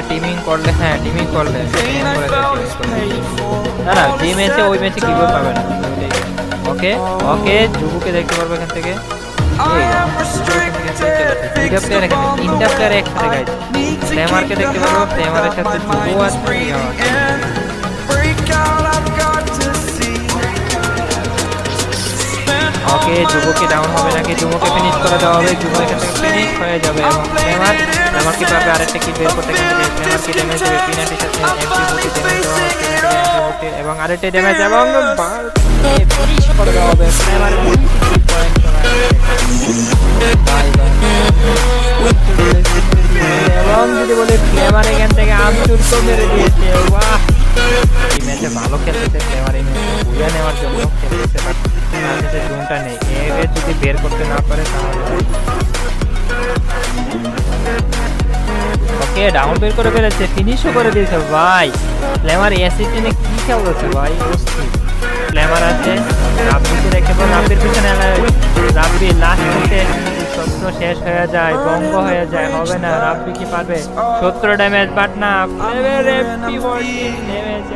টিমিং করলে, হ্যাঁ টিমিং করলে না না, যে ম্যাচে ওই ম্যাচে কিবোর্ড পাবে না। ওকে ওকে, যুবকে দেখতে পারবো এখান থেকে। দুইটা প্লেয়ার এখানে, তিনটা প্লেয়ার একসাথে গাইজ। ফ্লেমারকে দেখতে পারবো, ফ্লেমারের সাথে যুবও আছে। ওকে, যুবকে ডাউন হবে নাকি? যুবকে ফিনিশ করে দেওয়া হবে, যুব এখান থেকে ফিনিশ হয়ে যাবে। এবং ফ্লেমার কি পারবে আরেকটা কি বের করতে? এখান থেকে ফ্লেমার কি ড্যামেজ দেবে? পিনাটির সাথে এমপি ড্যামেজ দেওয়া হচ্ছে, এবং আরেকটা ড্যামেজ, এবং ফিনিশ করে দেওয়া হবে। ফ্লেমার এবং যদি বলি ফ্লেমার এখান থেকে আমচুর তো মেরে দিয়েছে। বাহ, এই ম্যাচে ভালো খেলতেছে ফ্লেমার, এই ম্যাচে বুঝে নেওয়ার জন্য খেলতেছে, বাট তার কাছে জোনটা নেই। এর যদি বের করতে না পারে তাহলে ওকে, ডাউন বের করে ফেলেছে, ফিনিশও করে দিয়েছে। ভাই ফ্লেমার অ্যাসিস্টে কি খেলতেছে ভাই, অস্থির। ফ্লেমার আছে, রাব্বিকে দেখতে পাবো, রাব্বির পিছনে রাব্বি লাস্ট মিনিটে স্বপ্ন শেষ হয়ে যায়, বঙ্গ হয়ে যায়, হবে না। রাব্বি কি পারবে? 70 ড্যামেজ, বাট না, ড্যামেজ